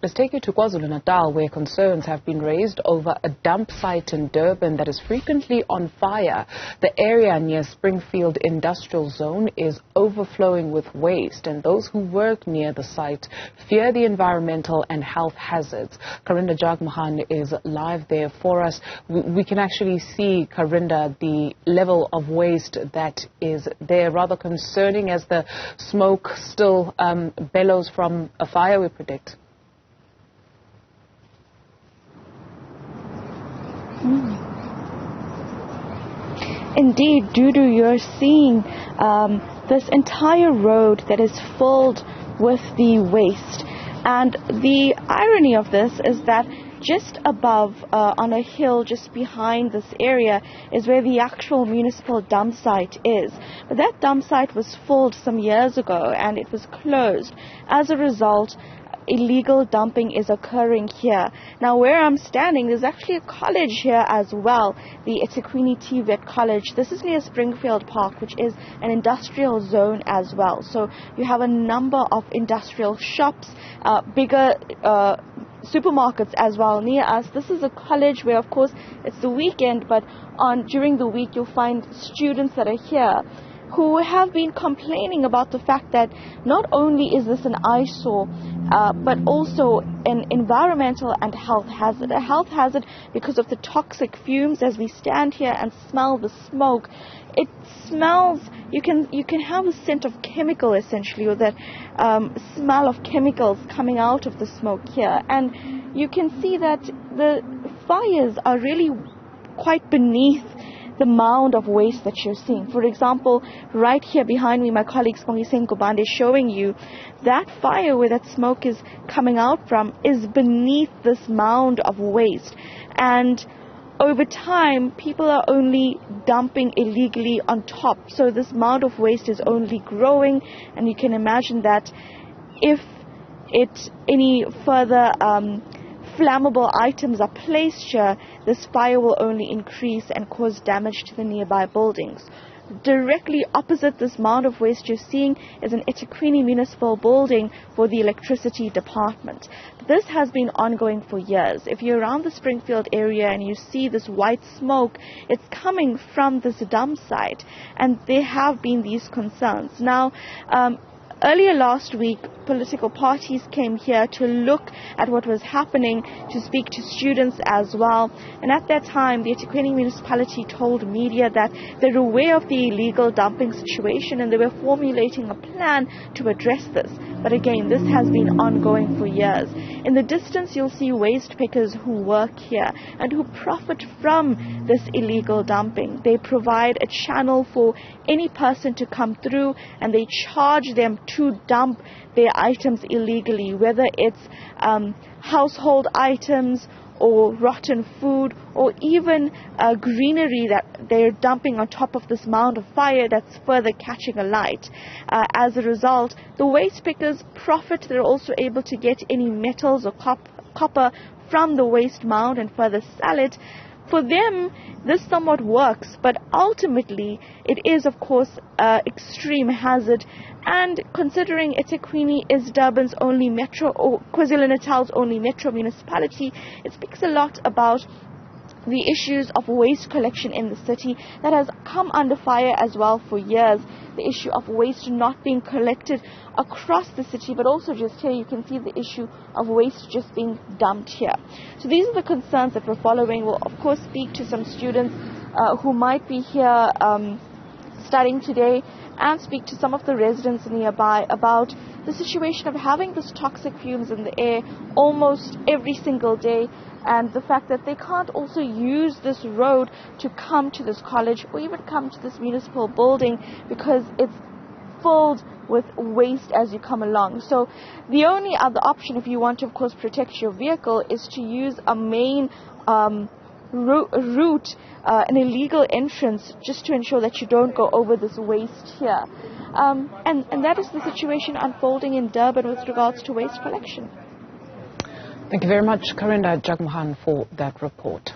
Let's take you to KwaZulu-Natal, where concerns have been raised over a dump site in Durban that is frequently on fire. The area near Springfield industrial zone is overflowing with waste, and those who work near the site fear the environmental and health hazards. Karinda Jagmohan is live there for us. We can actually see, Karinda, the level of waste that is there, rather concerning as the smoke still bellows from a fire, we predict. Indeed, Dudu, you're seeing this entire road that is filled with the waste. And the irony of this is that just above, on a hill just behind this area, is where the actual municipal dump site is. But that dump site was filled some years ago and it was closed. As a result, illegal dumping is occurring here. Now, where I'm standing, there's actually a college here as well, the eThekwini TVET College. This is near Springfield Park, which is an industrial zone as well. So you have a number of industrial shops, bigger supermarkets as well near us. This is a college where, of course, it's the weekend, but during the week you'll find students that are here who have been complaining about the fact that not only is this an eyesore, but also an environmental and health hazard. A health hazard because of the toxic fumes. As we stand here and smell the smoke, it smells, you can have a scent of chemical essentially, or that smell of chemicals coming out of the smoke here. And you can see that the fires are really quite beneath the mound of waste that you're seeing. For example, right here behind me, my colleague Spongile is showing you that fire where that smoke is coming out from is beneath this mound of waste. And over time, people are only dumping illegally on top. So this mound of waste is only growing, and you can imagine that if any further flammable items are placed here, this fire will only increase and cause damage to the nearby buildings. Directly opposite this mound of waste you're seeing is an eThekwini municipal building for the electricity department. This has been ongoing for years. If you're around the Springfield area and you see this white smoke, it's coming from this dump site, and there have been these concerns. Now, earlier last week, political parties came here to look at what was happening, to speak to students as well. And at that time, the eThekwini municipality told media that they're aware of the illegal dumping situation and they were formulating a plan to address this. But again, this has been ongoing for years. In the distance, you'll see waste pickers who work here and who profit from this illegal dumping. They provide a channel for any person to come through, and they charge them to dump their items illegally, whether it's household items or rotten food, or even greenery that they're dumping on top of this mound of fire that's further catching alight. As a result, the waste pickers profit. They're also able to get any metals or copper from the waste mound and further sell it. For them, this somewhat works, but ultimately it is, of course, extreme hazard. And considering eThekwini is Durban's only metro, or KwaZulu-Natal's only metro municipality, it speaks a lot about the issues of waste collection in the city that has come under fire as well for years. The issue of waste not being collected across the city, but also just here you can see the issue of waste just being dumped here. So these are the concerns that we're following. We'll of course speak to some students who might be here studying today, and speak to some of the residents nearby about the situation of having this toxic fumes in the air almost every single day, and the fact that they can't also use this road to come to this college or even come to this municipal building because it's filled with waste as you come along. So the only other option, if you want to of course protect your vehicle, is to use a main route, an illegal entrance, just to ensure that you don't go over this waste here. And that is the situation unfolding in Durban with regards to waste collection. Thank you very much, Karinda Jagmohan, for that report.